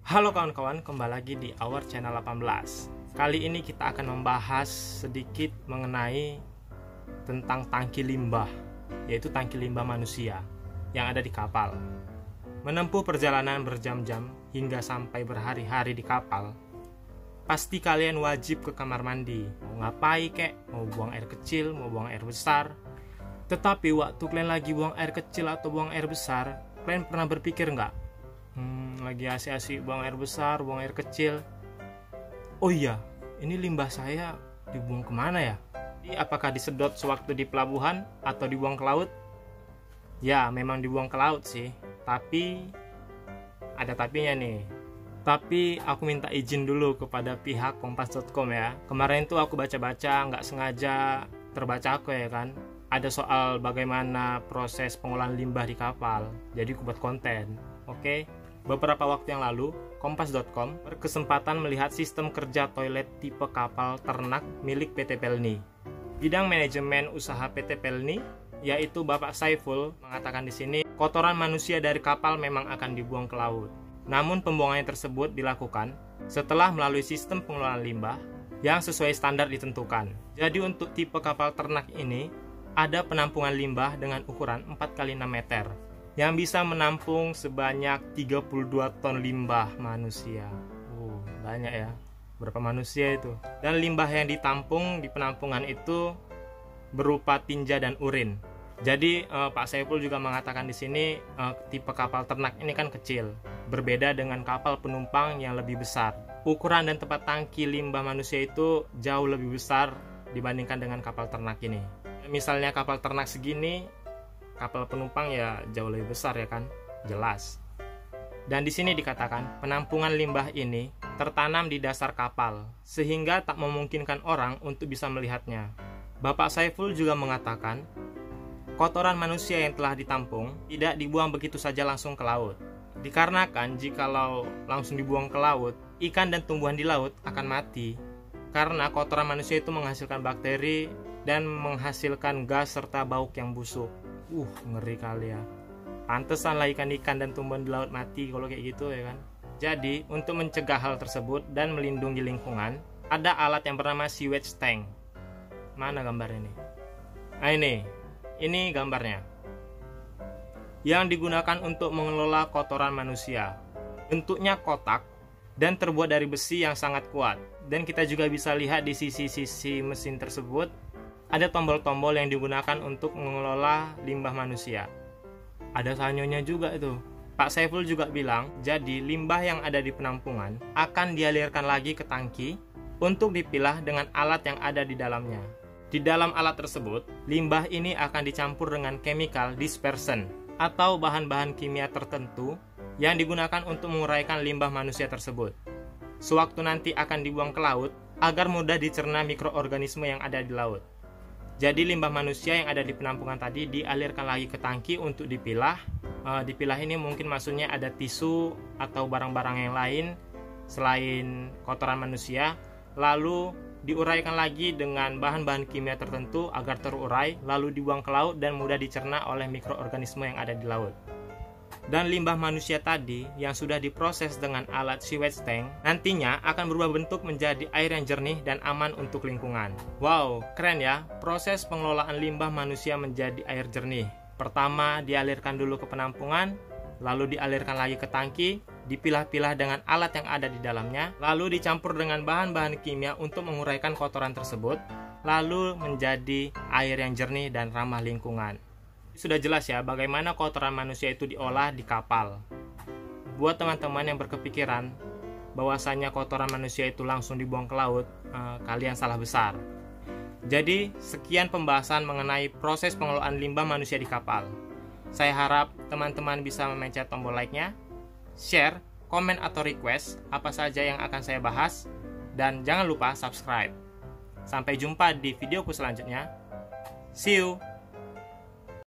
Halo kawan-kawan, kembali lagi di Our Channel 18. Kali ini kita akan membahas sedikit mengenai tentang tangki limbah, yaitu tangki limbah manusia yang ada di kapal. Menempuh perjalanan berjam-jam hingga sampai berhari-hari di kapal, pasti kalian wajib ke kamar mandi. Mau ngapain kek, mau buang air kecil, mau buang air besar. Tetapi waktu kalian lagi buang air kecil atau buang air besar, kalian pernah berpikir nggak? Lagi asik-asik buang air besar, buang air kecil. Oh iya, ini limbah saya dibuang kemana ya? Apakah disedot sewaktu di pelabuhan atau dibuang ke laut? Ya, memang dibuang ke laut sih. Tapi ada tapinya nih. Tapi aku minta izin dulu kepada pihak kompas.com ya. Kemarin tuh aku baca-baca, nggak sengaja terbaca aku ya kan. Ada soal bagaimana proses pengolahan limbah di kapal. Jadi aku buat konten. Oke. Beberapa waktu yang lalu, Kompas.com berkesempatan melihat sistem kerja toilet tipe kapal ternak milik PT Pelni. Bidang manajemen usaha PT Pelni, yaitu Bapak Saiful, mengatakan di sini, kotoran manusia dari kapal memang akan dibuang ke laut. Namun pembuangan tersebut dilakukan setelah melalui sistem pengelolaan limbah yang sesuai standar ditentukan. Jadi untuk tipe kapal ternak ini, ada penampungan limbah dengan ukuran 4x6 meter. Yang bisa menampung sebanyak 32 ton limbah manusia. Banyak ya. Berapa manusia itu? Dan limbah yang ditampung di penampungan itu berupa tinja dan urin. Jadi Pak Saiful juga mengatakan di sini tipe kapal ternak ini kan kecil, berbeda dengan kapal penumpang yang lebih besar. Ukuran dan tempat tangki limbah manusia itu jauh lebih besar dibandingkan dengan kapal ternak ini. Misalnya kapal ternak segini, kapal penumpang ya jauh lebih besar ya kan, jelas. Dan di sini dikatakan penampungan limbah ini tertanam di dasar kapal sehingga tak memungkinkan orang untuk bisa melihatnya. Bapak Saiful juga mengatakan kotoran manusia yang telah ditampung tidak dibuang begitu saja langsung ke laut. Dikarenakan jikalau langsung dibuang ke laut, ikan dan tumbuhan di laut akan mati karena kotoran manusia itu menghasilkan bakteri dan menghasilkan gas serta bau yang busuk. Ngeri kali ya. Pantesan lah ikan-ikan dan tumbuhan di laut mati kalau kayak gitu ya kan. Jadi untuk mencegah hal tersebut dan melindungi lingkungan, ada alat yang bernama sewage tank. Mana gambar ini? Nah ini gambarnya. Yang digunakan untuk mengelola kotoran manusia. Bentuknya kotak dan terbuat dari besi yang sangat kuat. Dan kita juga bisa lihat di sisi-sisi mesin tersebut ada tombol-tombol yang digunakan untuk mengelola limbah manusia. Ada sanyonya juga itu. Pak Saiful juga bilang, jadi limbah yang ada di penampungan akan dialirkan lagi ke tangki untuk dipilah dengan alat yang ada di dalamnya. Di dalam alat tersebut, limbah ini akan dicampur dengan chemical dispersion atau bahan-bahan kimia tertentu yang digunakan untuk menguraikan limbah manusia tersebut. Sewaktu nanti akan dibuang ke laut agar mudah dicerna mikroorganisme yang ada di laut. Jadi limbah manusia yang ada di penampungan tadi dialirkan lagi ke tangki untuk dipilah. Dipilah ini mungkin maksudnya ada tisu atau barang-barang yang lain selain kotoran manusia. Lalu diuraikan lagi dengan bahan-bahan kimia tertentu agar terurai, lalu dibuang ke laut dan mudah dicerna oleh mikroorganisme yang ada di laut. Dan limbah manusia tadi yang sudah diproses dengan alat sewage tank nantinya akan berubah bentuk menjadi air yang jernih dan aman untuk lingkungan. Wow, keren ya, proses pengelolaan limbah manusia menjadi air jernih. Pertama dialirkan dulu ke penampungan, lalu dialirkan lagi ke tangki, dipilah-pilah dengan alat yang ada di dalamnya, lalu dicampur dengan bahan-bahan kimia untuk menguraikan kotoran tersebut, lalu menjadi air yang jernih dan ramah lingkungan. Sudah jelas ya bagaimana kotoran manusia itu diolah di kapal. Buat teman-teman yang berkepikiran bahwasanya kotoran manusia itu langsung dibuang ke laut, kalian salah besar. Jadi sekian pembahasan mengenai proses pengelolaan limbah manusia di kapal. Saya harap teman-teman bisa memencet tombol like-nya, share, komen atau request apa saja yang akan saya bahas, dan jangan lupa subscribe. Sampai jumpa di videoku selanjutnya. See you!